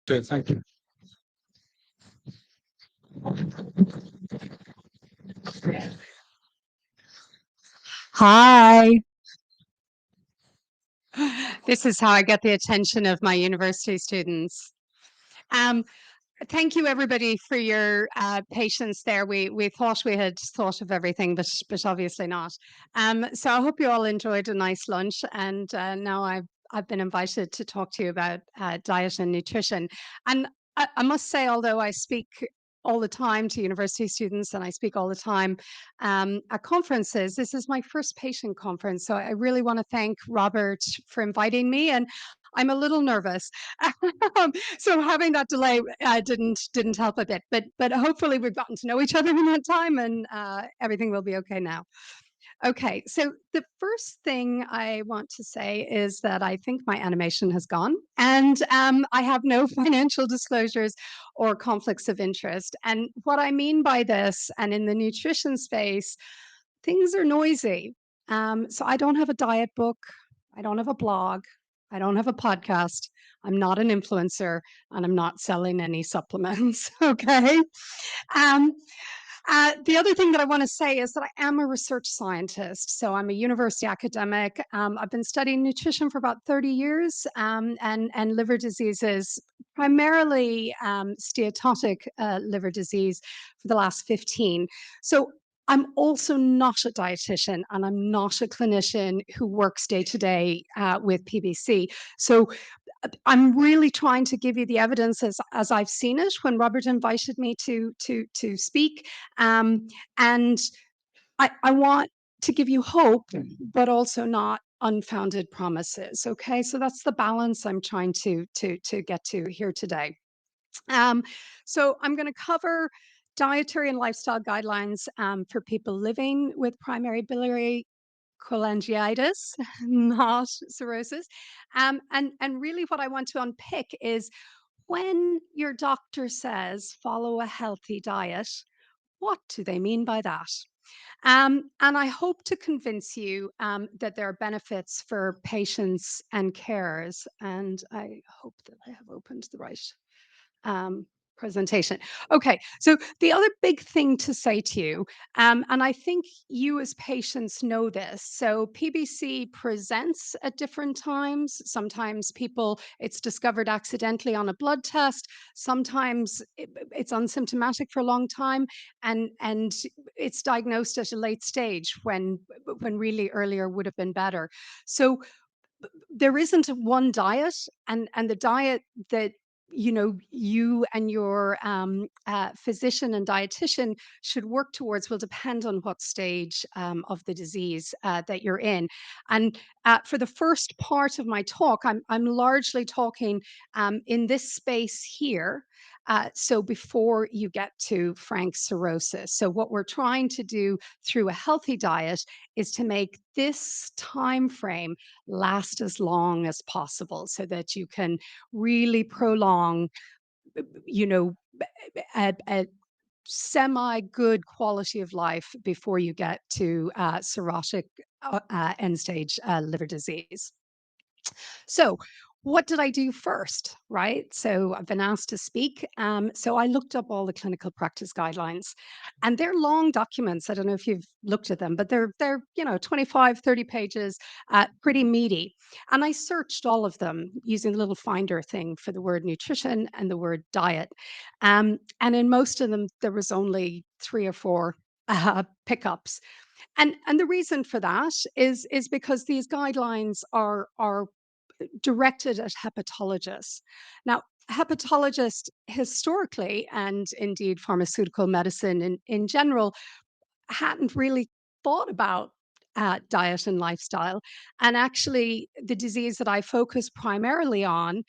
Good, thank you. Hi. This is how I get the attention of my university students. Um, Thank you, everybody, for your patience there. We thought we had thought of everything, but obviously not. So I hope you all enjoyed a nice lunch, and now I've been invited to talk to you about diet and nutrition. And I must say, although I speak all the time to university students and I speak all the time at conferences, this is my first patient conference. So I really want to thank Robert for inviting me, and I'm a little nervous. So having that delay didn't help a bit, but hopefully we've gotten to know each other in that time, and everything will be okay now. Okay, so the first thing I want to say is that I think my animation has gone, and I have no financial disclosures or conflicts of interest. And what I mean by this, and in the nutrition space, things are noisy. So I don't have a diet book, I don't have a blog, I don't have a podcast. I'm not an influencer, and I'm not selling any supplements. Okay. Um, the other thing that I want to say is that I am a research scientist. So I'm a university academic. I've been studying nutrition for about 30 years, and liver diseases, primarily steatotic liver disease, for the last 15. So I'm also not a dietitian, and I'm not a clinician who works day to day with PBC. So I'm really trying to give you the evidence as I've seen it when Robert invited me to speak, and I want to give you hope, but also not unfounded promises. Okay, so that's the balance I'm trying to get to here today. Um, so I'm going to cover dietary and lifestyle guidelines for people living with primary biliary cholangitis, not cirrhosis. And really what I want to unpick is when your doctor says follow a healthy diet, what do they mean by that? And I hope to convince you that there are benefits for patients and carers. And I hope that I have opened the right um, presentation. Okay, so the other big thing to say to you, and I think you as patients know this, so PBC presents at different times. Sometimes it's discovered accidentally on a blood test. Sometimes it's unsymptomatic for a long time, and it's diagnosed at a late stage when really earlier would have been better. So there isn't one diet, and the diet that you and your physician and dietitian should work towards will depend on what stage of the disease that you're in. And for the first part of my talk, I'm largely talking in this space here. So before you get to frank cirrhosis. So what we're trying to do through a healthy diet is to make this time frame last as long as possible so that you can really prolong, you know, a semi good quality of life before you get to cirrhotic end stage liver disease. So, what did I do first? Right. So, I've been asked to speak. So, I looked up all the clinical practice guidelines, and they're long documents. I don't know if you've looked at them, but they're 25, 30 pages, pretty meaty. And I searched all of them using the little finder thing for the word nutrition and the word diet. And in most of them, there was only three or four pickups. And the reason for that is because these guidelines are directed at hepatologists. Now, hepatologists historically, and indeed pharmaceutical medicine in general, hadn't really thought about diet and lifestyle. And actually, the disease that I focus primarily on,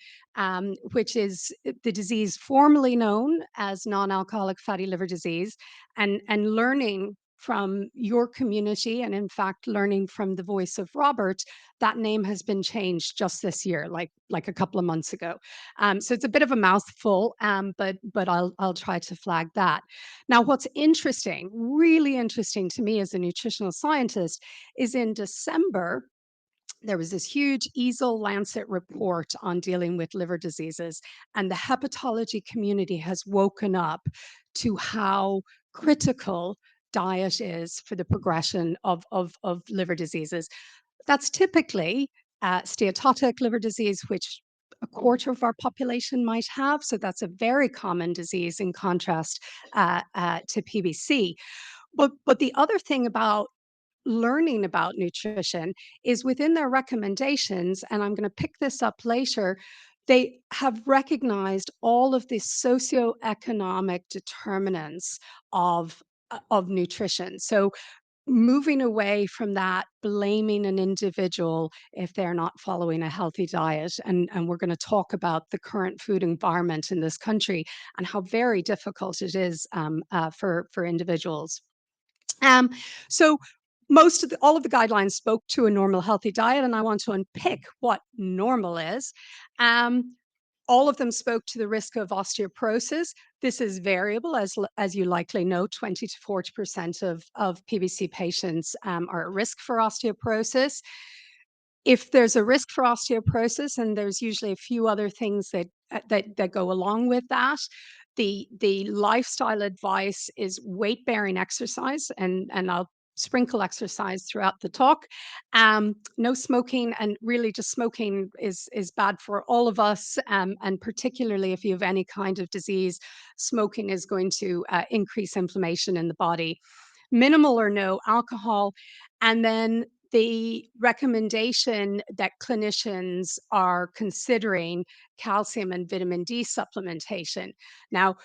which is the disease formerly known as non alcoholic fatty liver disease, and learning from your community, and in fact, learning from the voice of Robert, that name has been changed just this year, like a couple of months ago. So it's a bit of a mouthful, but I'll try to flag that. Now, what's interesting, really interesting to me as a nutritional scientist, is in December, There was this huge easel Lancet report on dealing with liver diseases, and the hepatology community has woken up to how critical diet is for the progression of liver diseases. That's typically steatotic liver disease, which a quarter of our population might have. So that's a very common disease in contrast to PBC. But the other thing about learning about nutrition is within their recommendations, and I'm going to pick this up later, they have recognized all of the socioeconomic determinants of nutrition. So moving away from that blaming an individual if they're not following a healthy diet, and we're going to talk about the current food environment in this country and how very difficult it is for individuals. um, so all of the guidelines spoke to a normal healthy diet, and I want to unpick what normal is. Um, all of them spoke to the risk of osteoporosis. This is variable, as you likely know. 20 to 40% of PBC patients are at risk for osteoporosis. If there's a risk for osteoporosis, and there's usually a few other things that go along with that, the lifestyle advice is weight bearing exercise, and I'll sprinkle exercise throughout the talk. No smoking, and really just smoking is bad for all of us, and particularly if you have any kind of disease, smoking is going to increase inflammation in the body. Minimal or no alcohol, and then the recommendation that clinicians are considering calcium and vitamin D supplementation. Now,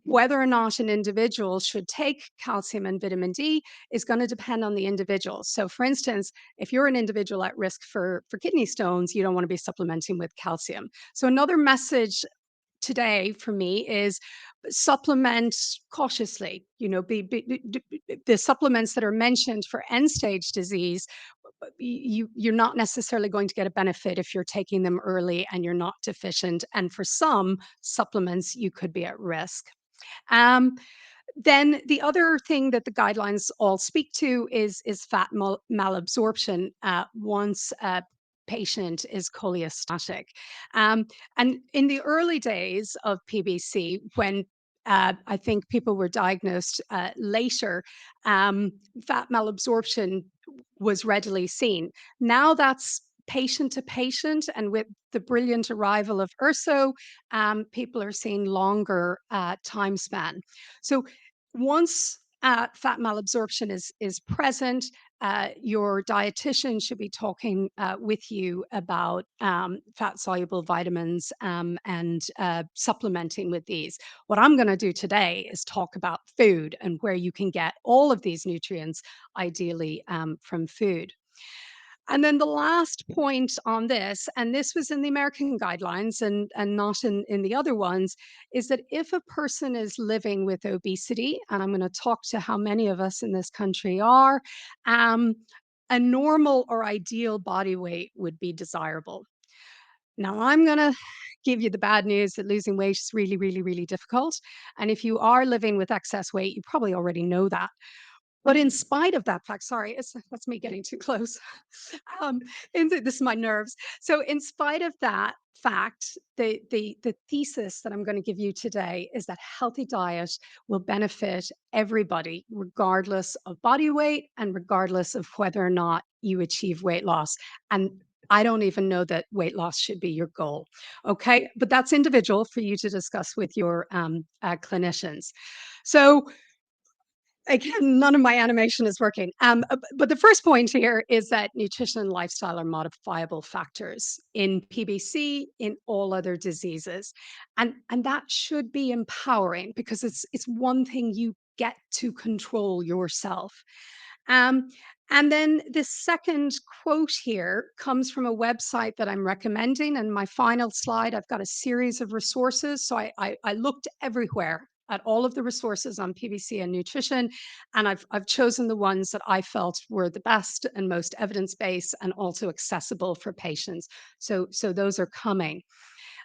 whether or not an individual should take calcium and vitamin D is going to depend on the individual. So, for instance, if you're an individual at risk for kidney stones, you don't want to be supplementing with calcium. So, another message today for me is supplement cautiously. The supplements that are mentioned for end stage disease, you're not necessarily going to get a benefit if you're taking them early and you're not deficient. And for some supplements, you could be at risk. Um, then the other thing that the guidelines all speak to is fat malabsorption once a patient is cholestatic. Um, and in the early days of PBC, when I think people were diagnosed later, um, fat malabsorption was readily seen. Now that's patient to patient, and with the brilliant arrival of URSO, people are seeing longer time span. So once fat malabsorption is present, your dietitian should be talking with you about fat soluble vitamins and supplementing with these. What I'm going to do today is talk about food and where you can get all of these nutrients, ideally from food. And then the last point on this, and this was in the American guidelines and not in the other ones, is that if a person is living with obesity, and I'm going to talk to how many of us in this country are, um, a normal or ideal body weight would be desirable. Now, I'm going to give you the bad news that losing weight is really, really, really difficult. And if you are living with excess weight, you probably already know that. But in spite of that fact, sorry, that's me getting too close. Um, this is my nerves. So, in spite of that fact, the thesis that I'm going to give you today is that healthy diet will benefit everybody, regardless of body weight and regardless of whether or not you achieve weight loss. And I don't even know that weight loss should be your goal. Okay, but that's individual for you to discuss with your clinicians. So again, none of my animation is working. But the first point here is that nutrition and lifestyle are modifiable factors in PBC, in all other diseases, and that should be empowering because it's one thing you get to control yourself. Um, and then the second quote here comes from a website that I'm recommending. And my final slide, I've got a series of resources. So I looked everywhere at all of the resources on PBC and nutrition, and I've chosen the ones that I felt were the best and most evidence-based and also accessible for patients. So those are coming.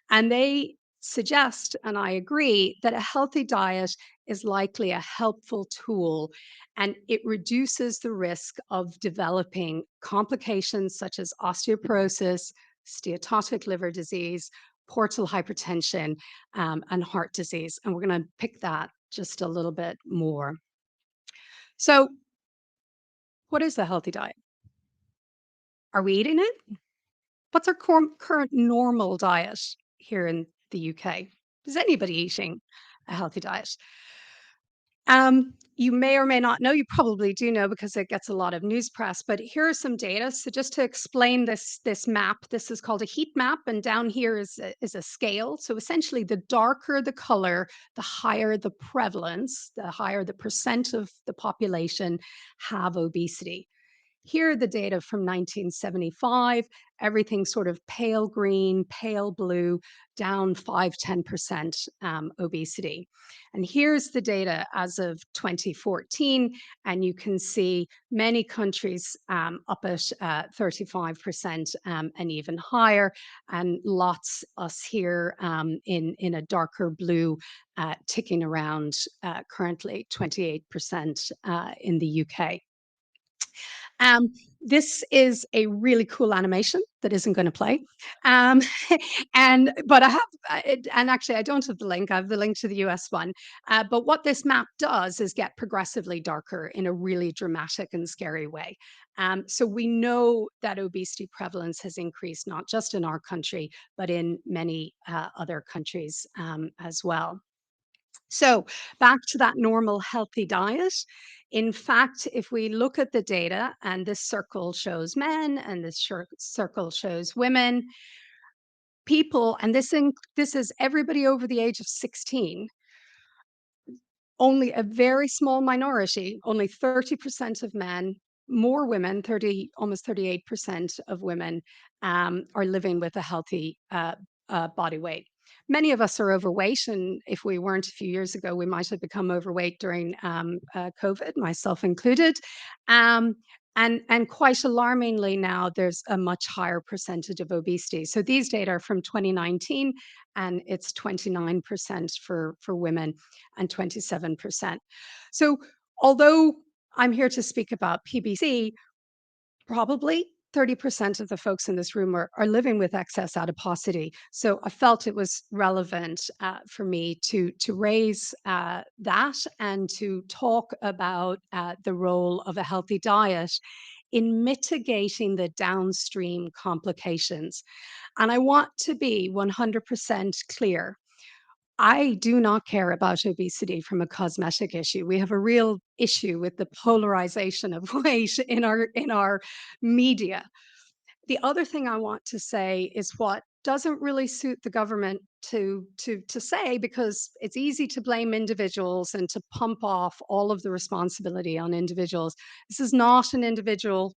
And they suggest, and I agree, that a healthy diet is likely a helpful tool and it reduces the risk of developing complications such as osteoporosis, steatotic liver disease, portal hypertension, and heart disease. And we're going to pick that just a little bit more. So, what is a healthy diet? Are we eating it? What's our current normal diet here in the UK? Is anybody eating a healthy diet? You may or may not know, you probably do know because it gets a lot of news press, but here are some data. So just to explain this map, this is called a heat map, and down here is a scale. So essentially, the darker the color, the higher the prevalence, the higher the percent of the population have obesity. Here are the data from 1975, everything sort of pale green, pale blue, down 5–10% obesity. And here's the data as of 2014, and you can see many countries up at 35% and even higher, and lots us here in a darker blue ticking around currently 28% in the UK. This is a really cool animation that isn't going to play. Um, but I have, and actually, I don't have the link. I have the link to the US one. But what this map does is get progressively darker in a really dramatic and scary way. So we know that obesity prevalence has increased not just in our country, but in many other countries as well. So, back to that normal healthy diet. In fact, if we look at the data, and this circle shows men and this circle shows women, people, and this is everybody over the age of 16, only a very small minority, only 30% of men, more women, 30, almost 38% of women are living with a healthy body weight. Many of us are overweight, and if we weren't a few years ago, we might have become overweight during COVID, myself included. Um, and quite alarmingly now, there's a much higher percentage of obesity. So these data are from 2019, and it's 29% for women and 27%. So, although I'm here to speak about PBC, probably 30% of the folks in this room are living with excess adiposity. So I felt it was relevant for me to raise that and to talk about the role of a healthy diet in mitigating the downstream complications. And I want to be 100% clear. I do not care about obesity from a cosmetic issue. We have a real issue with the polarization of weight in our media. The other thing I want to say is what doesn't really suit the government to say, because it's easy to blame individuals and to pump off all of the responsibility on individuals. This is not an individual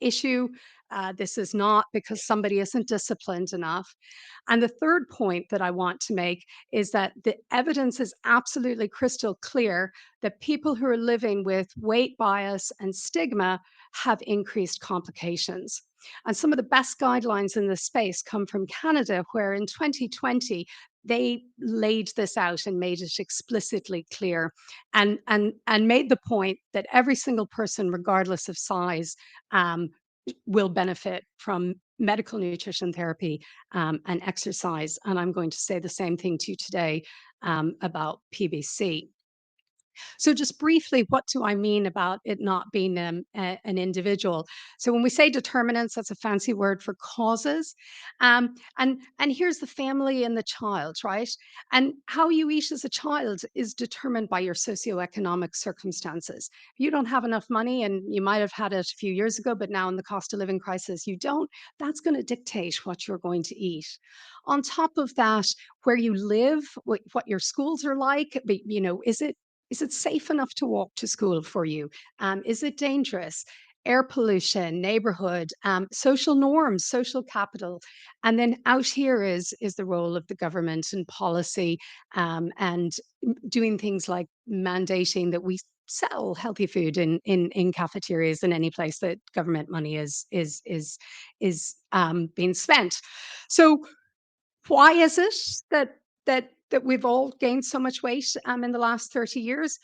issue. This is not because somebody isn't disciplined enough. And the third point that I want to make is that the evidence is absolutely crystal clear that people who are living with weight bias and stigma have increased complications. And some of the best guidelines in this space come from Canada, where in 2020, they laid this out and made it explicitly clear, and made the point that every single person, regardless of size, um, will benefit from medical nutrition therapy and exercise. And I'm going to say the same thing to you today about PBC. So, just briefly, what do I mean about it not being an individual? So, when we say determinants, that's a fancy word for causes. And here's the family and the child, right? And how you eat as a child is determined by your socioeconomic circumstances. If you don't have enough money, and you might have had it a few years ago, but now in the cost of living crisis, you don't, that's going to dictate what you're going to eat. On top of that, where you live, what your schools are like, but, is it safe enough to walk to school for you? Is it dangerous? Air pollution, neighborhood, social norms, social capital, and then out here is the role of the government and policy, and doing things like mandating that we sell healthy food in cafeterias in any place that government money is being spent. So why is it that that we've all gained so much weight in the last 30 years.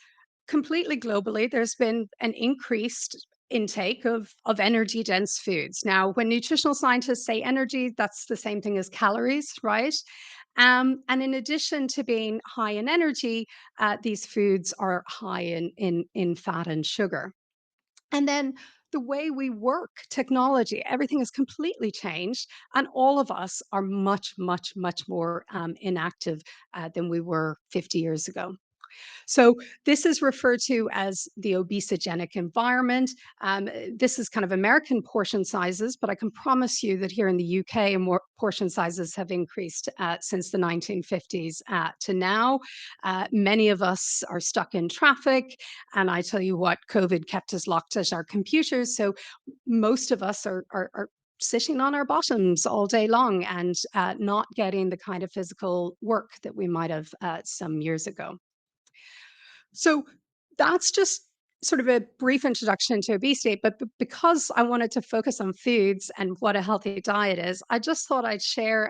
Completely globally, there's been an increased intake of energy dense foods. Now, when nutritional scientists say energy, that's the same thing as calories, right? And in addition to being high in energy, these foods are high in fat and sugar. And then the way we work, technology, everything has completely changed. And all of us are much, much, much more inactive than we were 50 years ago. So this is referred to as the obesogenic environment. This is kind of American portion sizes, but I can promise you that here in the UK, more portion sizes have increased since the 1950s to now. Many of us are stuck in traffic, and I tell you what, COVID kept us locked at our computers. So most of us are sitting on our bottoms all day long and not getting the kind of physical work that we might have some years ago. So that's just sort of a brief introduction into obesity, but because I wanted to focus on foods and what a healthy diet is, I just thought I'd share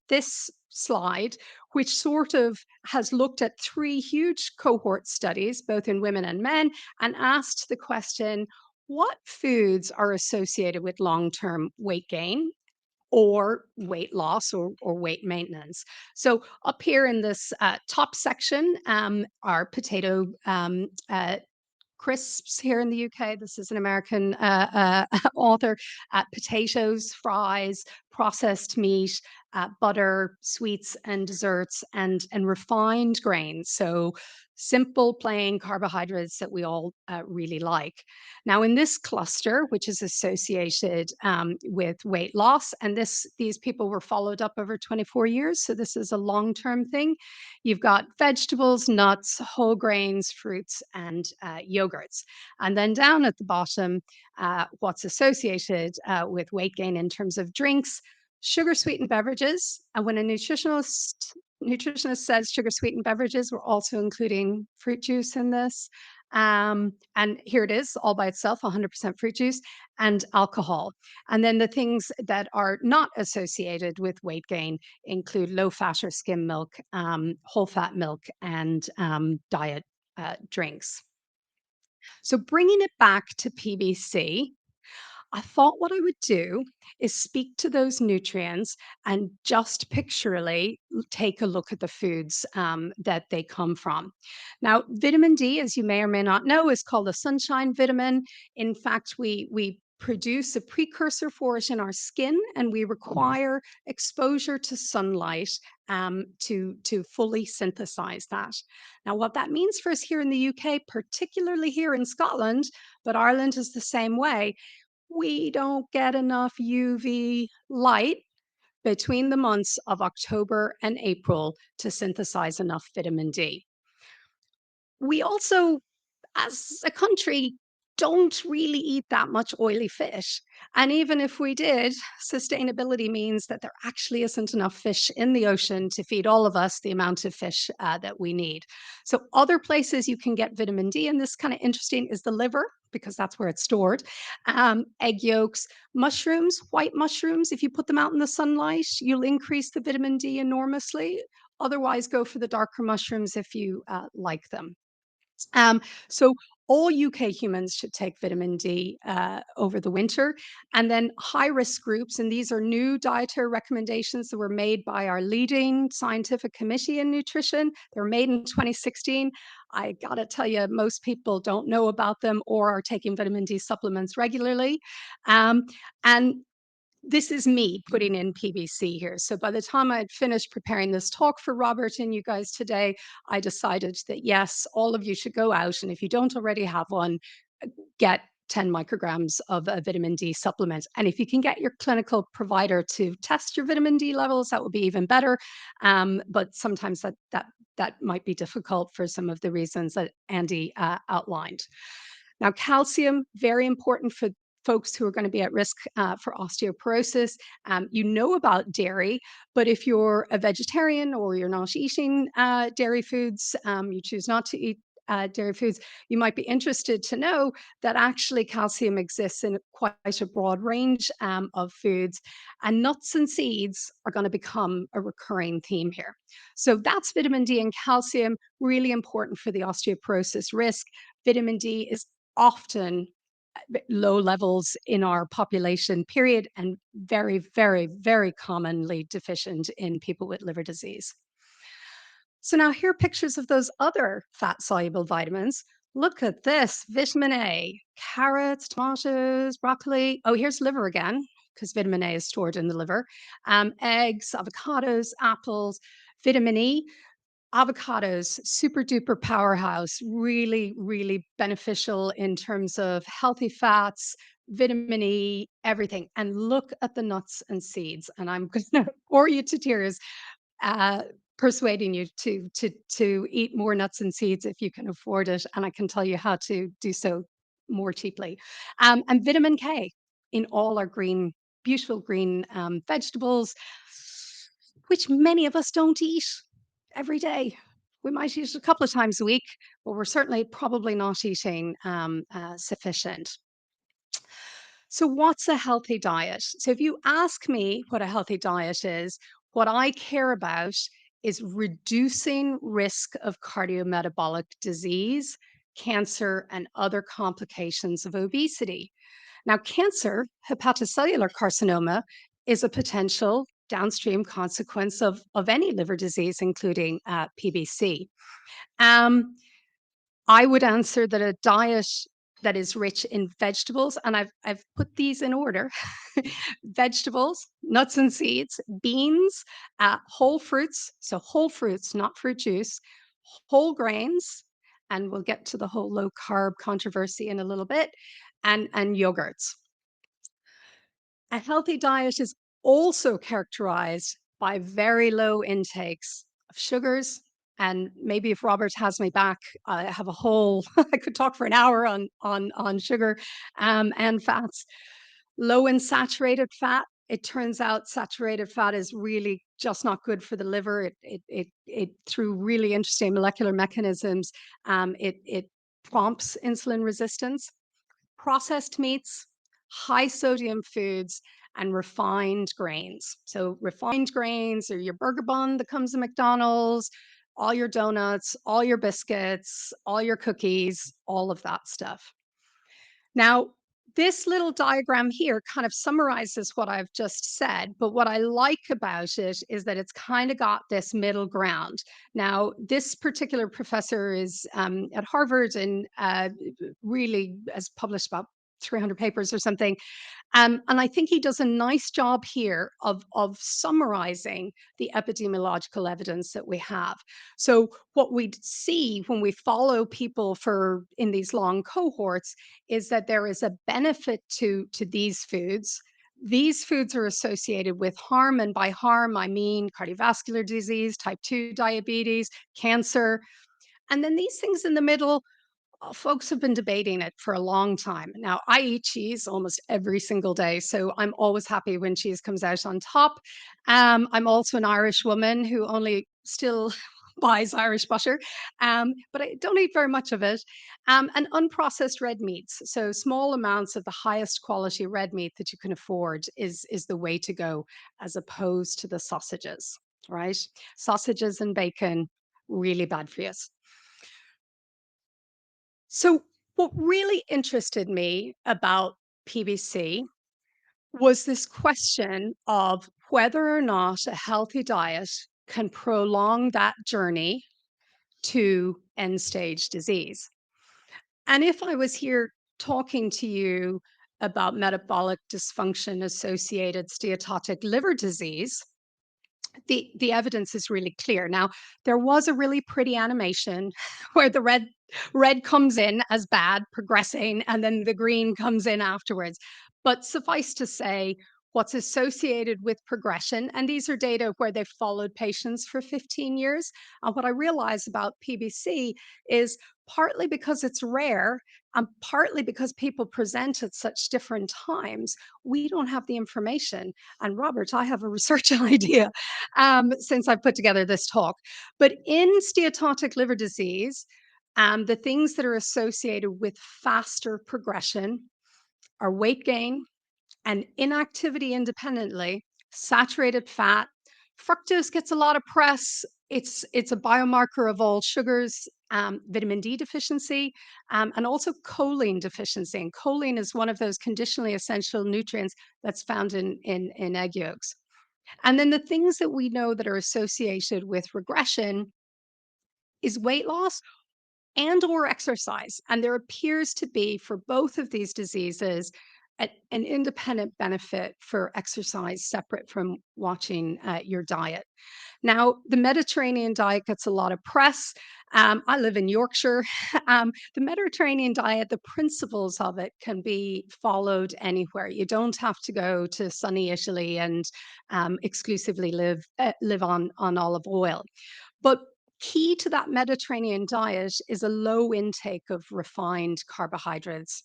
this slide, which sort of has looked at three huge cohort studies, both in women and men, and asked the question, what foods are associated with long-term weight gain or weight loss or weight maintenance. So up here in this top section are potato crisps here in the UK. This is an American author. Potatoes, fries, processed meat, butter, sweets and desserts, and refined grains. So simple, plain carbohydrates that we all really like. Now, in this cluster, which is associated with weight loss, and these people were followed up over 24 years, so this is a long-term thing. You've got vegetables, nuts, whole grains, fruits, and yogurts. And then down at the bottom, what's associated with weight gain in terms of drinks, sugar sweetened beverages. And when a nutritionist says sugar sweetened beverages, we're also including fruit juice in this. And here it is all by itself, 100% fruit juice and alcohol. And then the things that are not associated with weight gain include low fat or skim milk, whole fat milk, and diet drinks. So bringing it back to PBC, I thought what I would do is speak to those nutrients and just pictorially take a look at the foods that they come from. Now, vitamin D, as you may or may not know, is called a sunshine vitamin. In fact, we produce a precursor for it in our skin, and we require exposure to sunlight to fully synthesize that. Now, what that means for us here in the UK, particularly here in Scotland, but Ireland is the same way, we don't get enough UV light between the months of October and April to synthesize enough vitamin D. We also, as a country, don't really eat that much oily fish. And even if we did, sustainability means that there actually isn't enough fish in the ocean to feed all of us the amount of fish that we need. So, other places you can get vitamin D, and this kind of interesting is the liver, because that's where it's stored. Egg yolks, mushrooms, white mushrooms. If you put them out in the sunlight, you'll increase the vitamin D enormously. Otherwise, go for the darker mushrooms if you like them. Um, so all UK humans should take vitamin D over the winter. And then high risk groups, and these are new dietary recommendations that were made by our leading scientific committee in nutrition. They're made in 2016. I gotta tell you, most people don't know about them or are taking vitamin D supplements regularly. Um, and this is me putting in PBC here. So by the time I'd finished preparing this talk for Robert and you guys today, I decided that yes, all of you should go out. And if you don't already have one, get 10 micrograms of a vitamin D supplement. And if you can get your clinical provider to test your vitamin D levels, that would be even better. But sometimes that might be difficult for some of the reasons that Andy outlined. Now, calcium, very important for folks who are going to be at risk for osteoporosis. You know about dairy, but if you're a vegetarian or you're not eating dairy foods, you choose not to eat dairy foods, you might be interested to know that actually calcium exists in quite a broad range of foods, and nuts and seeds are going to become a recurring theme here. So that's vitamin D and calcium, really important for the osteoporosis risk. Vitamin D is often low levels in our population, period, and very, very, very commonly deficient in people with liver disease. So now here are pictures of those other fat-soluble vitamins. Look at this, vitamin A, carrots, tomatoes, broccoli. Oh, here's liver again, because vitamin A is stored in the liver. Eggs, avocados, apples, vitamin E. Avocados, super duper powerhouse, really, really beneficial in terms of healthy fats, vitamin E, everything. And look at the nuts and seeds. And I'm going to bore you to tears uh, persuading you to eat more nuts and seeds if you can afford it, and I can tell you how to do so more cheaply. And vitamin K in all our green, beautiful green vegetables, which many of us don't eat every day. We might eat it a couple of times a week, but we're certainly probably not eating sufficient. So, what's a healthy diet? So, if you ask me what a healthy diet is, what I care about is reducing risk of cardiometabolic disease, cancer, and other complications of obesity. Now, cancer, hepatocellular carcinoma, is a potential downstream consequence of any liver disease, including PBC. Um, I would answer that a diet that is rich in vegetables, and I've put these in order: vegetables, nuts and seeds, beans, whole fruits, so whole fruits, not fruit juice, whole grains, and we'll get to the whole low carb controversy in a little bit, and yogurts. A healthy diet is also characterized by very low intakes of sugars. And maybe if Robert has me back, I have a whole, I could talk for an hour on sugar and fats. Low in saturated fat. It turns out saturated fat is really just not good for the liver. It through really interesting molecular mechanisms, it prompts insulin resistance. Processed meats, high sodium foods, and refined grains. So, refined grains are your burger bun that comes in McDonald's, all your donuts, all your biscuits, all your cookies, all of that stuff. Now, this little diagram here kind of summarizes what I've just said, but what I like about it is that it's kind of got this middle ground. Now, this particular professor is at Harvard and really has published about 300 papers or something, and I think he does a nice job here of summarizing the epidemiological evidence that we have. So what we see when we follow people for in these long cohorts is that there is a benefit to these foods. These foods are associated with harm, and by harm I mean cardiovascular disease, type 2 diabetes, cancer. And then these things in the middle, folks have been debating it for a long time. Now, I eat cheese almost every single day, so I'm always happy when cheese comes out on top. I'm also an Irish woman who only still buys Irish butter, but I don't eat very much of it. And unprocessed red meats, so small amounts of the highest quality red meat that you can afford is the way to go, as opposed to the sausages, right? Sausages and bacon, really bad for you. So, what really interested me about PBC was this question of whether or not a healthy diet can prolong that journey to end stage disease. And if I was here talking to you about metabolic dysfunction associated steatotic liver disease, the evidence is really clear. Now, there was a really pretty animation where the red comes in as bad, progressing, and then the green comes in afterwards. But suffice to say, what's associated with progression, and these are data where they've followed patients for 15 years. What I realize about PBC is partly because it's rare and partly because people present at such different times, we don't have the information. And Robert, I have a research idea since I put together this talk. But in steatotic liver disease, The things that are associated with faster progression are weight gain and inactivity independently, saturated fat. Fructose gets a lot of press. It's a biomarker of all sugars, vitamin D deficiency, and also choline deficiency. And choline is one of those conditionally essential nutrients that's found in egg yolks. And then the things that we know that are associated with regression is weight loss and or exercise. And there appears to be for both of these diseases an independent benefit for exercise separate from watching your diet. Now, the Mediterranean diet gets a lot of press. I live in Yorkshire. The Mediterranean diet, the principles of it can be followed anywhere. You don't have to go to sunny Italy and exclusively live on olive oil. But key to that Mediterranean diet is a low intake of refined carbohydrates.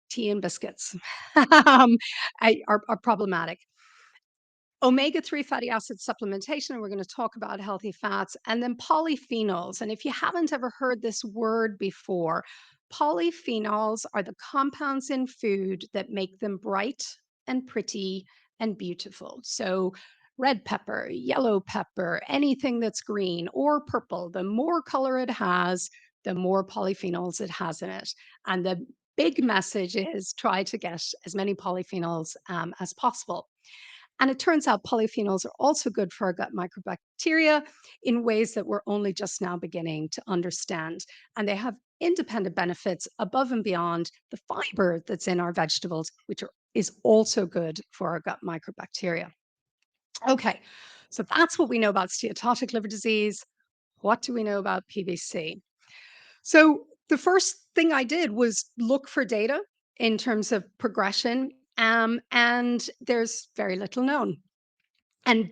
Tea and biscuits are problematic. Omega-3 fatty acid supplementation, and we're going to talk about healthy fats, and then polyphenols. And if you haven't ever heard this word before, polyphenols are the compounds in food that make them bright and pretty and beautiful. So red pepper, yellow pepper, anything that's green or purple, the more color it has, the more polyphenols it has in it. And the big message is try to get as many polyphenols as possible. And it turns out polyphenols are also good for our gut microbacteria in ways that we're only just now beginning to understand. And they have independent benefits above and beyond the fiber that's in our vegetables, is also good for our gut microbacteria. Okay, so that's what we know about steatotic liver disease. What do we know about PBC? So the first thing I did was look for data in terms of progression, and there's very little known and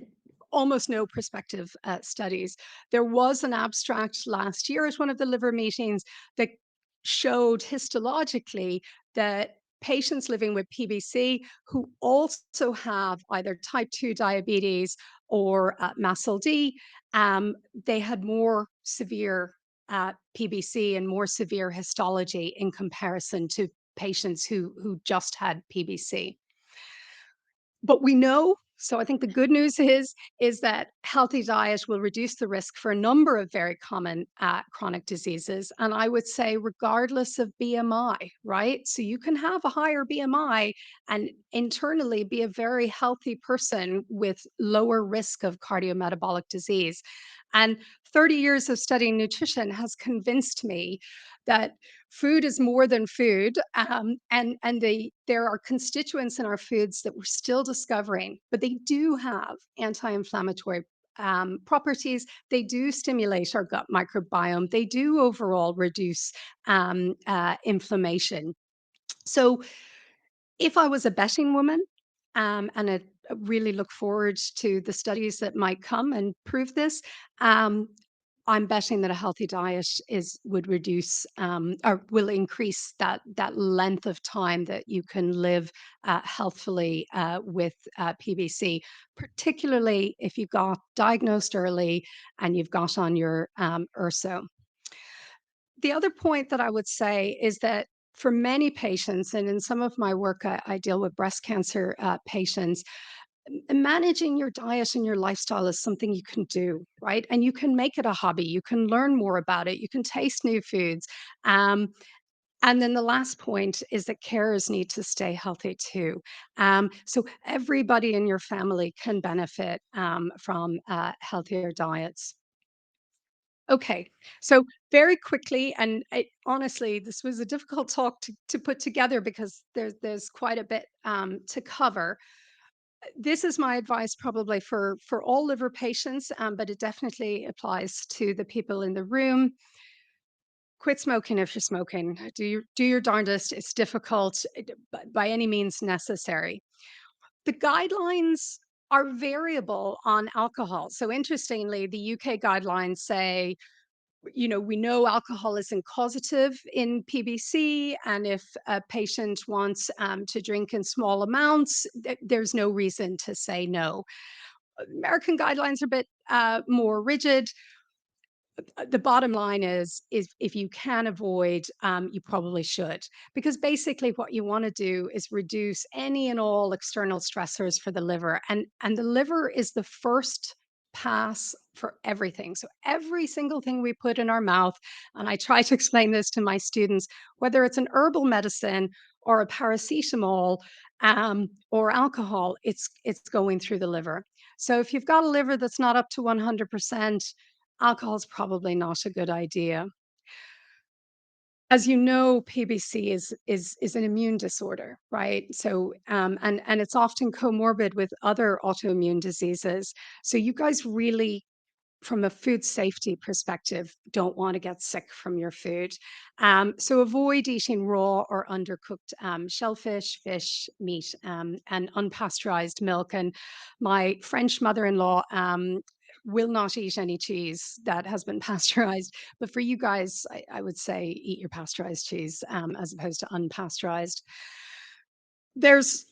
almost no prospective studies. There was an abstract last year at one of the liver meetings that showed histologically that patients living with PBC who also have either type 2 diabetes or MASLD, they had more severe PBC and more severe histology in comparison to patients who just had PBC. But we know, so I think the good news is that healthy diet will reduce the risk for a number of very common chronic diseases. And I would say, regardless of BMI, right? So you can have a higher BMI and internally be a very healthy person with lower risk of cardiometabolic disease. And 30 years of studying nutrition has convinced me that food is more than food, there are constituents in our foods that we're still discovering, but they do have anti-inflammatory properties. They do stimulate our gut microbiome. They do overall reduce inflammation. So if I was a betting woman, and I really look forward to the studies that might come and prove this, um, I'm betting that a healthy diet would reduce or will increase that length of time that you can live healthfully with PBC, particularly if you got diagnosed early and you've got on your URSO. The other point that I would say is that for many patients, and in some of my work, I deal with breast cancer patients, managing your diet and your lifestyle is something you can do, right? And you can make it a hobby. You can learn more about it. You can taste new foods. Um, and then the last point is that carers need to stay healthy too. So everybody in your family can benefit from healthier diets. Okay, so very quickly, and honestly, this was a difficult talk to put together because there's quite a bit to cover. This is my advice probably for all liver patients, but it definitely applies to the people in the room. Quit smoking if you're smoking. Do your darndest. It's difficult, but by any means necessary. The guidelines are variable on alcohol. So interestingly, the UK guidelines say, we know alcohol isn't causative in PBC, and if a patient wants to drink in small amounts, there's no reason to say no. American guidelines are a bit more rigid. The bottom line is if you can avoid, you probably should, because basically what you want to do is reduce any and all external stressors for the liver, and the liver is the first pass for everything. So every single thing we put in our mouth, and I try to explain this to my students, whether it's an herbal medicine or a paracetamol, or alcohol, it's going through the liver. So if you've got a liver that's not up to 100%, alcohol is probably not a good idea. As you know, PBC is an immune disorder, right? So, and it's often comorbid with other autoimmune diseases. So you guys really, from a food safety perspective, don't want to get sick from your food. So avoid eating raw or undercooked shellfish, fish, meat, and unpasteurized milk. And my French mother-in-law will not eat any cheese that has been pasteurized. But for you guys, I would say eat your pasteurized cheese as opposed to unpasteurized. There's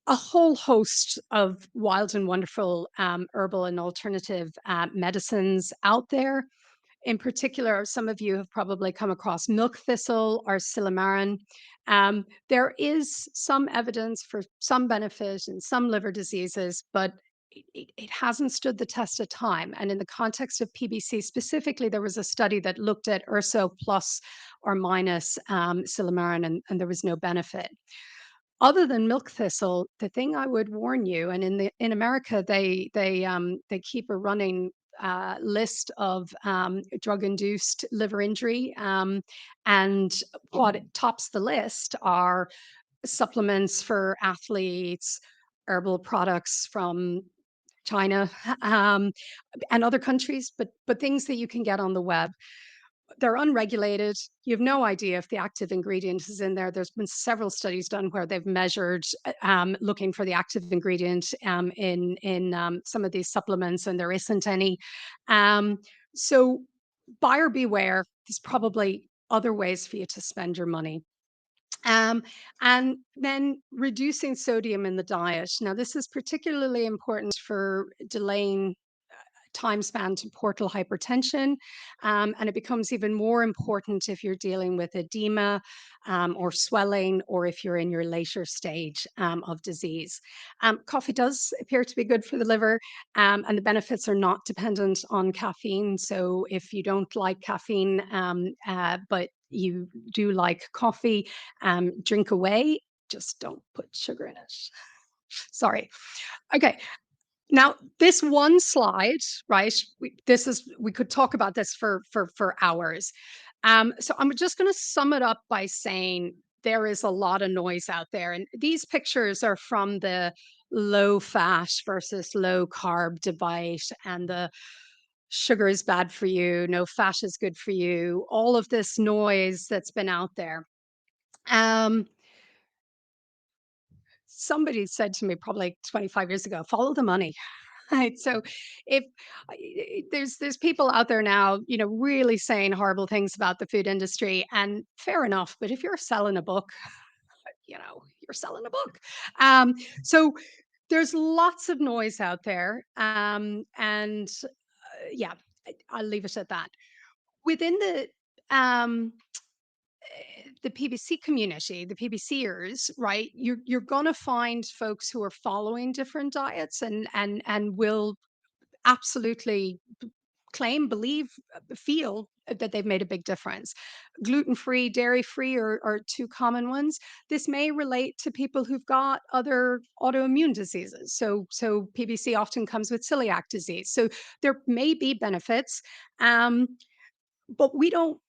a whole host of wild and wonderful herbal and alternative medicines out there. In particular, some of you have probably come across milk thistle or silymarin. There is some evidence for some benefit in some liver diseases, but it hasn't stood the test of time. And in the context of PBC specifically, there was a study that looked at urso plus or minus silymarin, and there was no benefit. Other than milk thistle, the thing I would warn you, and in America, they keep a running list of drug-induced liver injury, and what tops the list are supplements for athletes, herbal products from China, um, and other countries, but things that you can get on the web. They're unregulated. You have no idea if the active ingredient is in there. There's been several studies done where they've measured, looking for the active ingredient in some of these supplements, and there isn't any. So buyer beware. There's probably other ways for you to spend your money. Um, and then reducing sodium in the diet. Now, this is particularly important for delaying time span to portal hypertension. And it becomes even more important if you're dealing with edema or swelling, or if you're in your later stage of disease. Coffee does appear to be good for the liver, and the benefits are not dependent on caffeine. So if you don't like caffeine, but you do like coffee, drink away. Just don't put sugar in it. Sorry. Okay, now, this one slide, right? We could talk about this for hours. So I'm just going to sum it up by saying there is a lot of noise out there, and these pictures are from the low fat versus low carb debate, and the sugar is bad for you, no fat is good for you. All of this noise that's been out there. Um, Somebody said to me probably 25 years ago, follow the money. Right. So if there's people out there now, really saying horrible things about the food industry, and fair enough, but if you're selling a book, you're selling a book. Um, so there's lots of noise out there. And yeah, I'll leave it at that. Within the PBC community, the PBCers, right? You're gonna find folks who are following different diets and will absolutely claim, believe, feel that they've made a big difference. Gluten-free, dairy-free are two common ones. This may relate to people who've got other autoimmune diseases. So PBC often comes with celiac disease. So there may be benefits, but we don't.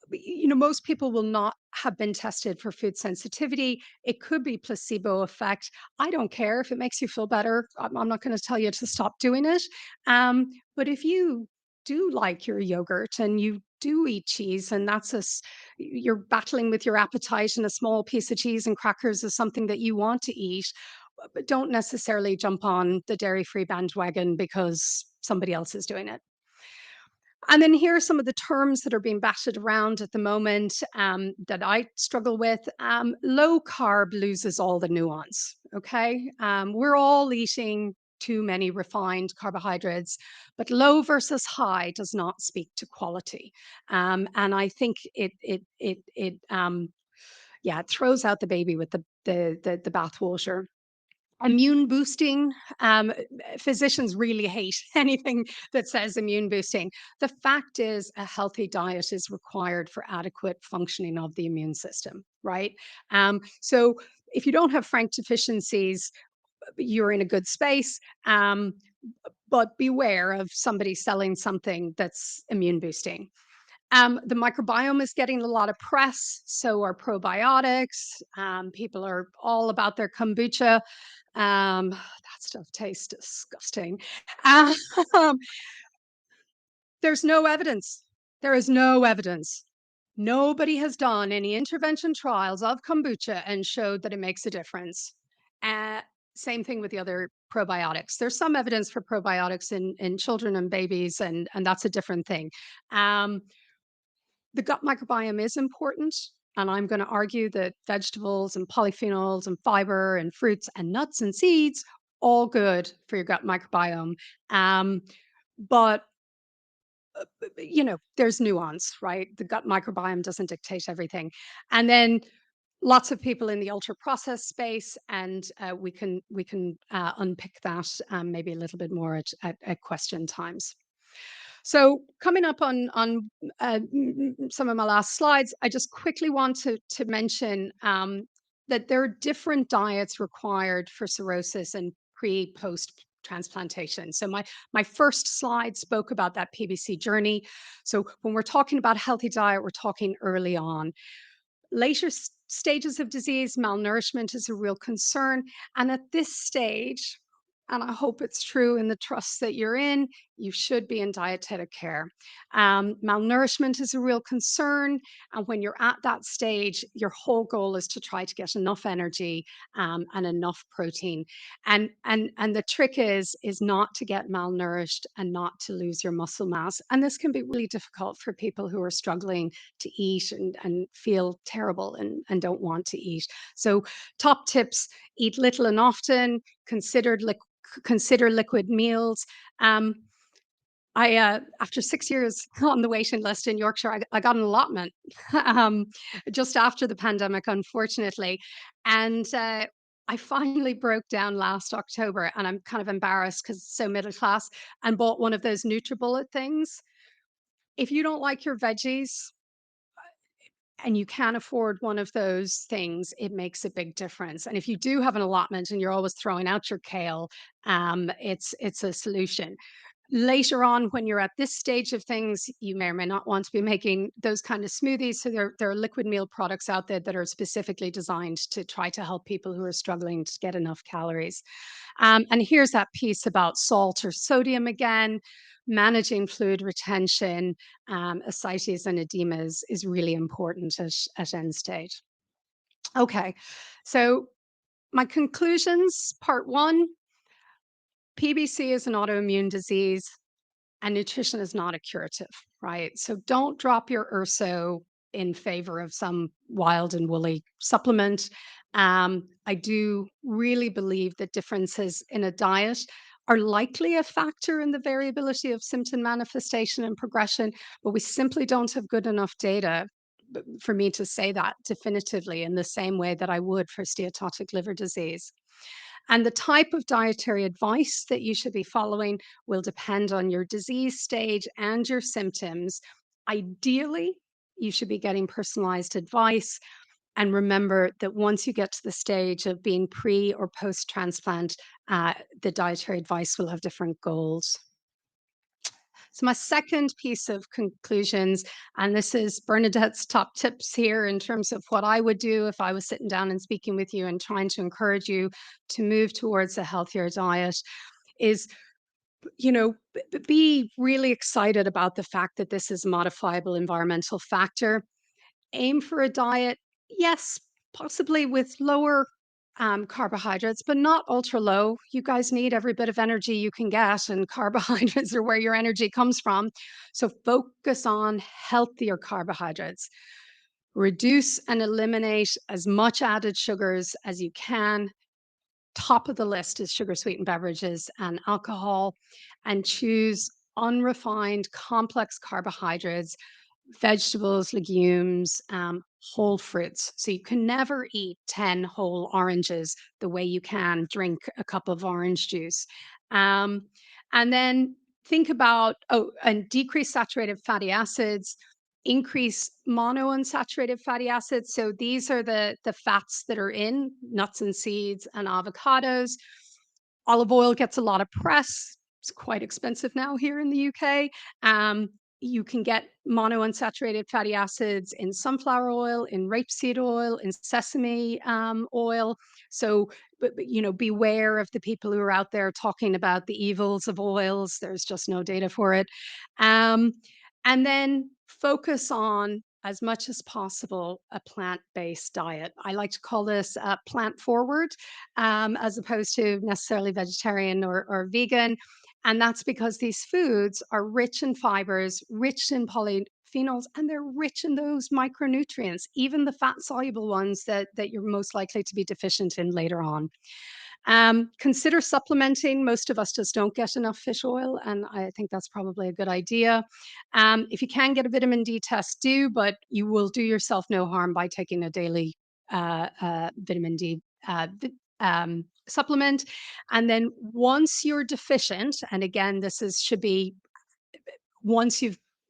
Most people will not have been tested for food sensitivity. It could be placebo effect. I don't care if it makes you feel better. I'm not going to tell you to stop doing it. But if you do like your yogurt and you do eat cheese, and you're battling with your appetite, and a small piece of cheese and crackers is something that you want to eat, but don't necessarily jump on the dairy-free bandwagon because somebody else is doing it. And then here are some of the terms that are being batted around at the moment, that I struggle with. Low carb loses all the nuance. Okay, we're all eating too many refined carbohydrates, but low versus high does not speak to quality. And I think yeah, it throws out the baby with the bathwater. Immune boosting, physicians really hate anything that says immune boosting. The fact is, a healthy diet is required for adequate functioning of the immune system, right? So if you don't have frank deficiencies, you're in a good space. But beware of somebody selling something that's immune boosting. The microbiome is getting a lot of press, so are probiotics. People are all about their kombucha. That stuff tastes disgusting. Um, there's no evidence. There is no evidence. Nobody has done any intervention trials of kombucha and showed that it makes a difference. Uh, Same thing with the other probiotics. There's some evidence for probiotics in children and babies, and that's a different thing. Um, the gut microbiome is important. And I'm going to argue that vegetables and polyphenols and fiber and fruits and nuts and seeds, all good for your gut microbiome. Um, but there's nuance, right? The gut microbiome doesn't dictate everything. And then lots of people in the ultra processed space, and we can unpick that maybe a little bit more at question times. So coming up on some of my last slides, I just quickly want to mention that there are different diets required for cirrhosis and pre-post transplantation. So my first slide spoke about that PBC journey. So when we're talking about healthy diet, we're talking early on. Later stages of disease, malnourishment is a real concern. And at this stage, and I hope it's true in the trust that you're in, you should be in dietetic care. Malnourishment is a real concern. And when you're at that stage, your whole goal is to try to get enough energy and enough protein. And the trick is not to get malnourished and not to lose your muscle mass. And this can be really difficult for people who are struggling to eat and feel terrible and don't want to eat. So top tips: eat little and often, consider liquid meals. Um, I After 6 years on the waiting list in Yorkshire, I got an allotment um, just after the pandemic, unfortunately, and I finally broke down last October, and I'm kind of embarrassed because it's so middle class, and bought one of those NutriBullet things. If you don't like your veggies and you can't afford one of those things, it makes a big difference. And if you do have an allotment and you're always throwing out your kale, it's a solution. Later on, when you're at this stage of things, you may or may not want to be making those kind of smoothies. So there are liquid meal products out there that are specifically designed to try to help people who are struggling to get enough calories. And here's that piece about salt or sodium again. Managing fluid retention, ascites and edemas is really important at end stage. Okay, so my conclusions, part one: PBC is an autoimmune disease and nutrition is not a curative, right? So don't drop your urso in favor of some wild and woolly supplement. I do really believe that differences in a diet are likely a factor in the variability of symptom manifestation and progression, but we simply don't have good enough data for me to say that definitively in the same way that I would for steatotic liver disease. And the type of dietary advice that you should be following will depend on your disease stage and your symptoms. Ideally, you should be getting personalized advice. And remember that once you get to the stage of being pre or post transplant, the dietary advice will have different goals. So, my second piece of conclusions, and this is Bernadette's top tips here in terms of what I would do if I was sitting down and speaking with you and trying to encourage you to move towards a healthier diet, is be really excited about the fact that this is a modifiable environmental factor. Aim for a diet, yes, possibly with lower carbohydrates, but not ultra low. You guys need every bit of energy you can get, and carbohydrates are where your energy comes from. So focus on healthier carbohydrates. Reduce and eliminate as much added sugars as you can. top of the list is sugar sweetened beverages and alcohol, and choose unrefined, complex carbohydrates, vegetables, legumes, whole fruits. So you can never eat 10 whole oranges the way you can drink a cup of orange juice. Um, and then think about, and decrease saturated fatty acids, increase monounsaturated fatty acids. So these are the fats that are in nuts and seeds and avocados. Olive oil gets a lot of press. It's quite expensive now here in the UK. You can get monounsaturated fatty acids in sunflower oil, in rapeseed oil, in sesame oil. So, beware of the people who are out there talking about the evils of oils. There's just no data for it. Um, and then focus on, as much as possible, a plant-based diet. I like to call this plant forward, as opposed to necessarily vegetarian or vegan. And that's because these foods are rich in fibers, rich in polyphenols, and they're rich in those micronutrients, even the fat soluble ones that you're most likely to be deficient in later on. Consider supplementing. Most of us just don't get enough fish oil, and I think that's probably a good idea. If you can get a vitamin D test, do, but you will do yourself no harm by taking a daily vitamin D supplement. And then once you're deficient, and again, should be once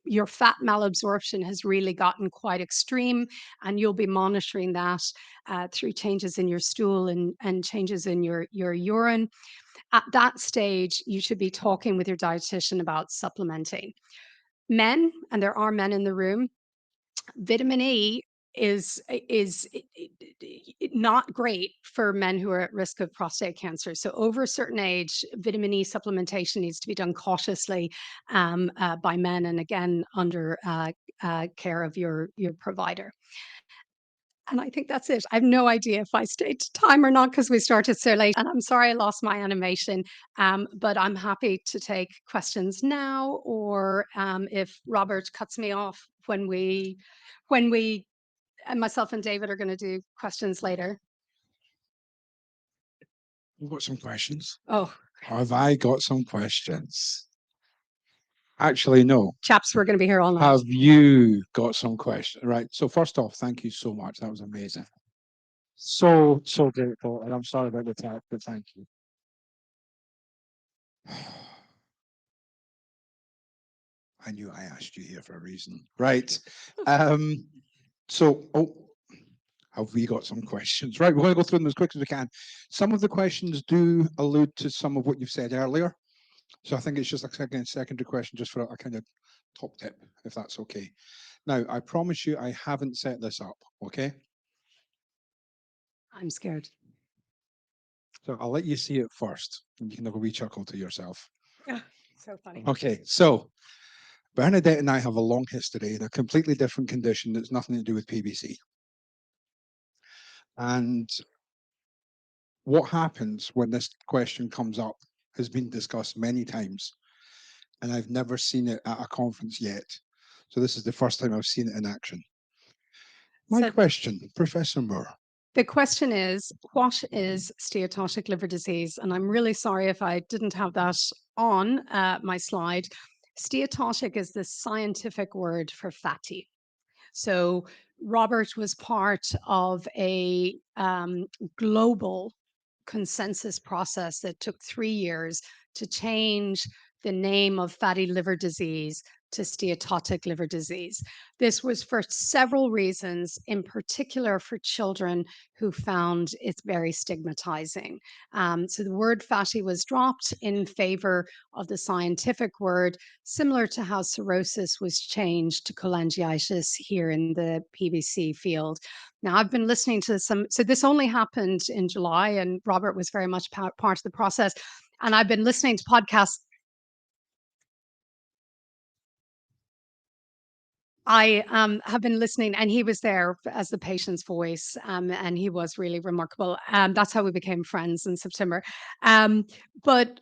your fat malabsorption has really gotten quite extreme, and you'll be monitoring that through changes in your stool and changes in your urine. At that stage, you should be talking with your dietitian about supplementing. Men, and there are men in the room, vitamin E is not great for men who are at risk of prostate cancer. So over a certain age, vitamin E supplementation needs to be done cautiously by men, and again under care of your provider. And I think that's it. I have no idea if I stayed to time or not because we started so late. And I'm sorry I lost my animation, but I'm happy to take questions now, or if Robert cuts me off when we and myself and David are going to do questions later. We've got some questions. Oh, Have I got some questions? Actually, no. chaps, we're going to be here all night. Have you got some questions? Right. So first off, thank you so much. That was amazing. So grateful. And I'm sorry about the tech, but thank you. I knew I asked you here for a reason. Right. Have we got some questions? Right, we're going to go through them as quick as we can. Some of the questions do allude to some of what you've said earlier. So I think it's just a secondary question just for a kind of top tip, if that's okay. Now, I promise you I haven't set this up, okay? I'm scared. So I'll let you see it first, and you can have a wee chuckle to yourself. Yeah, so funny. Okay, so Bernadette and I have a long history in a completely different condition that's nothing to do with PBC. And what happens when this question comes up has been discussed many times, and I've never seen it at a conference yet. So this is the first time I've seen it in action. My question, Professor Moore. The question is, what is steatotic liver disease? And I'm really sorry if I didn't have that on my slide. Steatotic is the scientific word for fatty. So Robert was part of a global consensus process that took 3 years to change the name of fatty liver disease to steatotic liver disease. This was for several reasons, in particular for children who found it very stigmatizing. So the word fatty was dropped in favor of the scientific word, similar to how cirrhosis was changed to cholangitis here in the PBC field. Now, I've been listening to so this only happened in July, and Robert was very much part of the process. And I've been listening to podcasts. I have been listening, and he was there as the patient's voice, and he was really remarkable. That's how we became friends in September. But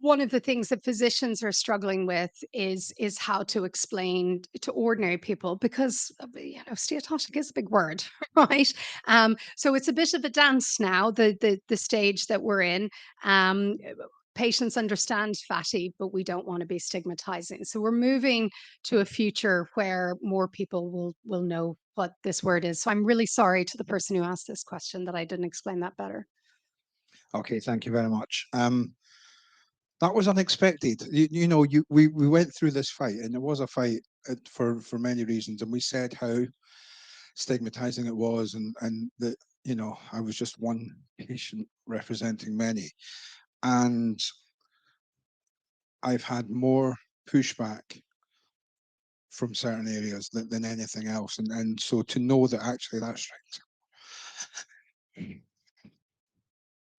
one of the things that physicians are struggling with is how to explain to ordinary people, because steatotic is a big word, right? So it's a bit of a dance now, the stage that we're in. um, Patients understand fatty, but we don't want to be stigmatizing, so we're moving to a future where more people will know what this word is. So I'm really sorry to the person who asked this question that I didn't explain that better. Okay, thank you very much. That was unexpected. We went through this fight, and it was a fight for many reasons, and we said how stigmatizing it was, and that I was just one patient representing many, and I've had more pushback from certain areas than anything else, and so to know that actually that's right.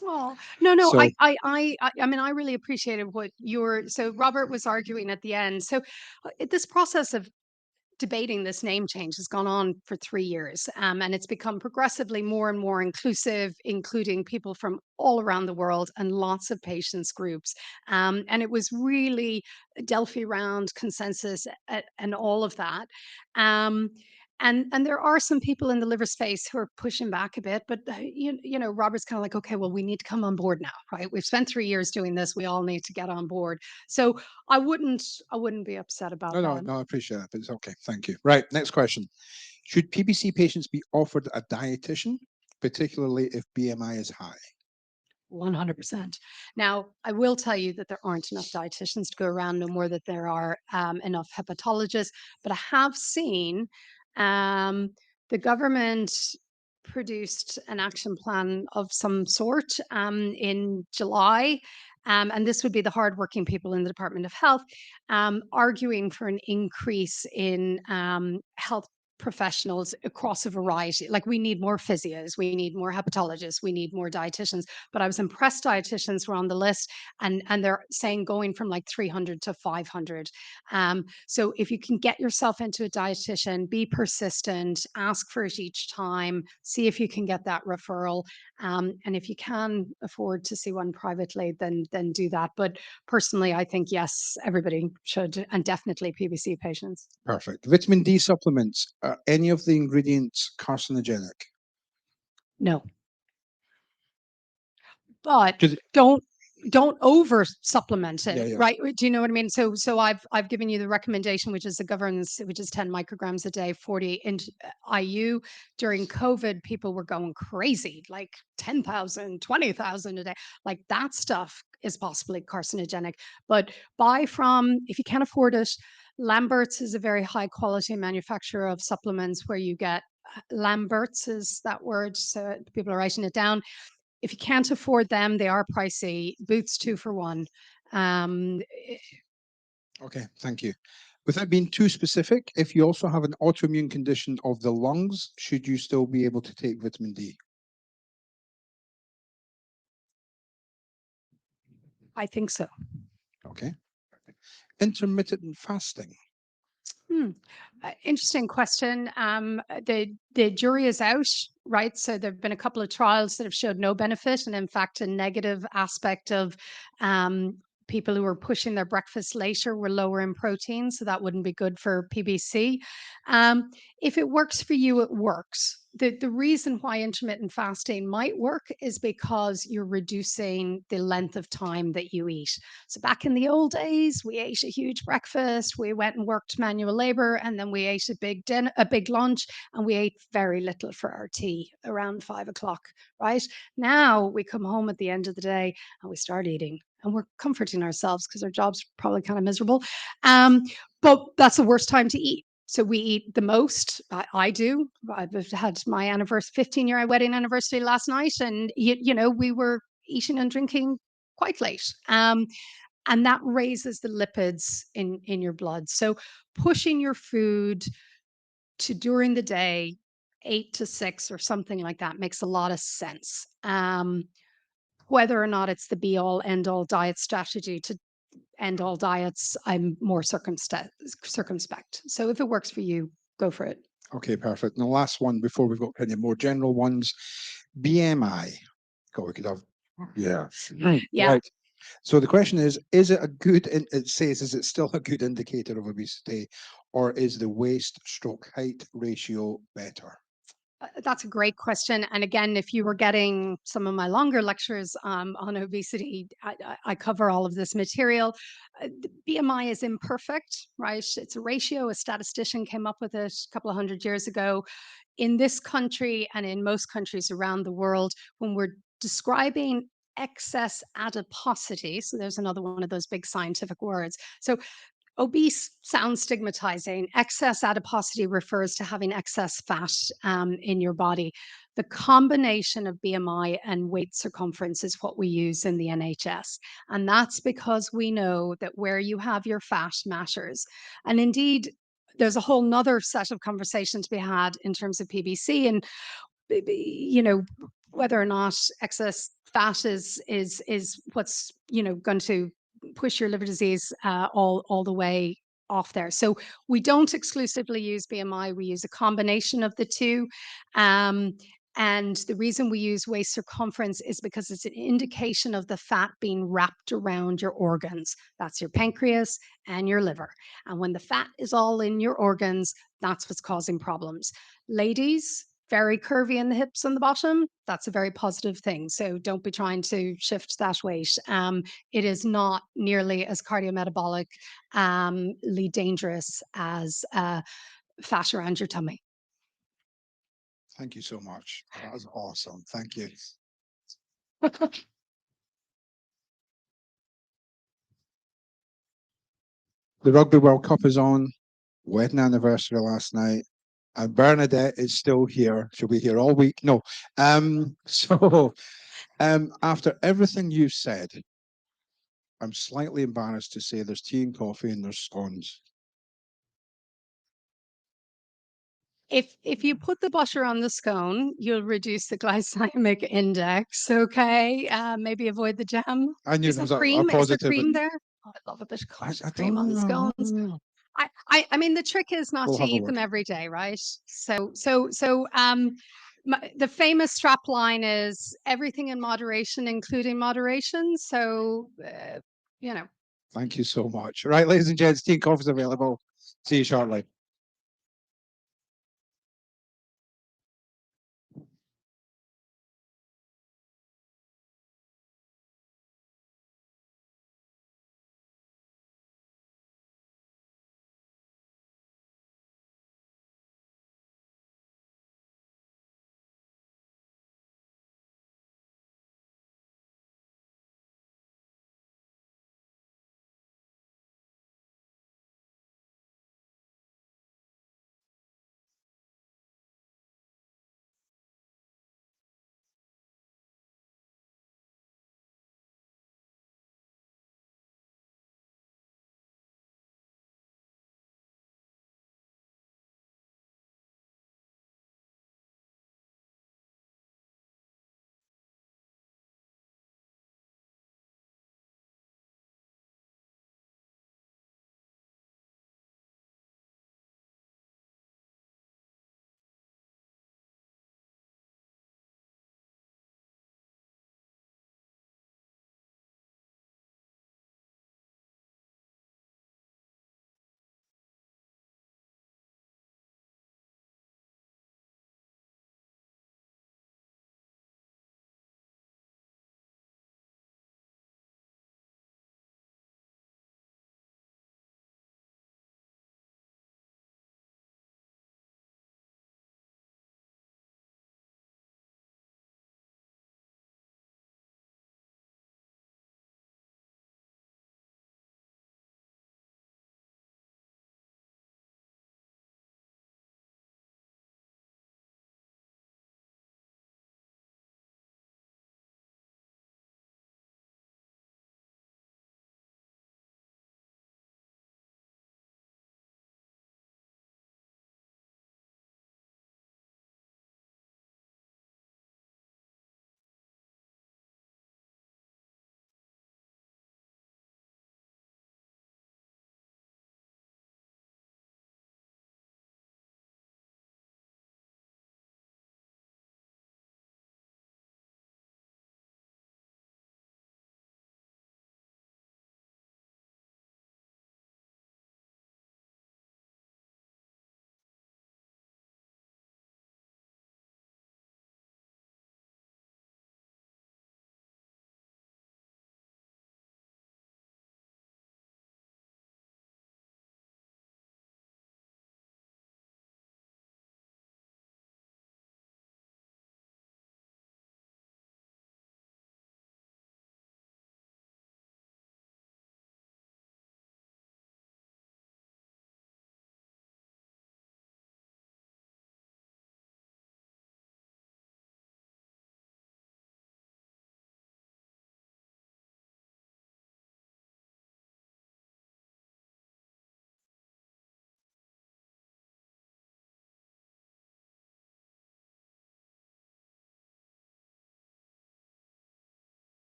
Oh, no. So I mean, I really appreciated what so Robert was arguing at the end. So this process of debating this name change has gone on for 3 years, and it's become progressively more and more inclusive, including people from all around the world and lots of patients groups. And it was really Delphi round consensus and all of that. Um, and there are some people in the liver space who are pushing back a bit, but Robert's kind of like, okay, well, we need to come on board now, right? We've spent 3 years doing this. We all need to get on board. So I wouldn't be upset about that. no, I appreciate that, but it's okay. Thank you. Right, next question. Should PBC patients be offered a dietitian, particularly if BMI is high? 100%. Now, I will tell you that there aren't enough dietitians to go around, no more that there are enough hepatologists. But I have seen um, the government produced an action plan of some sort in July. And this would be the hardworking people in the Department of Health arguing for an increase in health professionals across a variety. Like, we need more physios, we need more hepatologists, we need more dietitians. But I was impressed dietitians were on the list, and they're saying going from like 300 to 500. So if you can get yourself into a dietitian, be persistent, ask for it each time, see if you can get that referral. And if you can afford to see one privately, then do that. But personally, I think yes, everybody should, and definitely PBC patients. Perfect. Vitamin D supplements, are any of the ingredients carcinogenic? No, but 'Cause- don't over supplement yeah, it, yeah. right? Do you know what I mean? So I've given you the recommendation, which is the governance, which is 10 micrograms a day, 40 into IU. During COVID, people were going crazy, like 10,000, 20,000 a day. Like, that stuff is possibly carcinogenic. But buy from, if you can't afford it, Lambert's is a very high quality manufacturer of supplements, where you get Lambert's is that word, so people are writing it down. If you can't afford them, they are pricey. Boots 2 for 1. Um, Okay, thank you. Without being too specific, if you also have an autoimmune condition of the lungs, should you still be able to take vitamin D? I think so. Okay. Intermittent fasting. Hmm. Interesting question. The jury is out, right? So there have been a couple of trials that have showed no benefit, and in fact, a negative aspect of people who were pushing their breakfast later were lower in protein, so that wouldn't be good for PBC. If it works for you, it works. The reason why intermittent fasting might work is because you're reducing the length of time that you eat. So back in the old days, we ate a huge breakfast, we went and worked manual labor, and then we ate a big dinner, a big lunch, and we ate very little for our tea around 5 o'clock, right? Now we come home at the end of the day and we start eating, and we're comforting ourselves because our job's probably kind of miserable. Um, but that's the worst time to eat. So we eat the most. I do. I've had my 15-year wedding anniversary last night, and we were eating and drinking quite late. And that raises the lipids in your blood. So pushing your food to during the day, 8 to 6 or something like that, makes a lot of sense. Whether or not it's the be all end all diet strategy to end all diets, I'm more circumspect. So if it works for you, go for it. Okay, perfect. And the last one before we've got any more general ones, BMI. God, we could have, yeah. Yeah. Right. So the question is it a good, it says, is it still a good indicator of obesity, or is the waist stroke height ratio better? That's a great question. And again, if you were getting some of my longer lectures on obesity, I cover all of this material. The BMI is imperfect, right? It's a ratio. A statistician came up with it a couple of 100 years ago. In this country and in most countries around the world, when we're describing excess adiposity, so there's another one of those big scientific words. So obese sounds stigmatizing. Excess adiposity refers to having excess fat in your body. The combination of BMI and waist circumference is what we use in the NHS. And that's because we know that where you have your fat matters. And indeed, there's a whole nother set of conversation to be had in terms of PBC and you know whether or not excess fat is what's going to push your liver disease all the way off there. So we don't exclusively use BMI, we use a combination of the two. Um, and the reason we use waist circumference is because it's an indication of the fat being wrapped around your organs. That's your pancreas and your liver. And when the fat is all in your organs, that's what's causing problems. Ladies, very curvy in the hips and the bottom, that's a very positive thing. So don't be trying to shift that weight. It is not nearly as cardiometabolic dangerous as fat around your tummy. Thank you so much. That was awesome. Thank you. The Rugby World Cup is on. Wedding anniversary last night. And Bernadette is still here. She'll be here all week. No. After everything you've said, I'm slightly embarrassed to say there's tea and coffee and there's scones. If you put the butter on the scone, you'll reduce the glycemic index. Okay, maybe avoid the jam. I knew Is there there was a cream? Is there positive. cream there? Oh, I love a bit of I cream on the scones. don't. I mean, the trick is not We'll to have a eat them look. every day, right? The famous strap line is everything in moderation, including moderation. So, you know. Thank you so much. Right, ladies and gents, tea and coffee is available. See you shortly.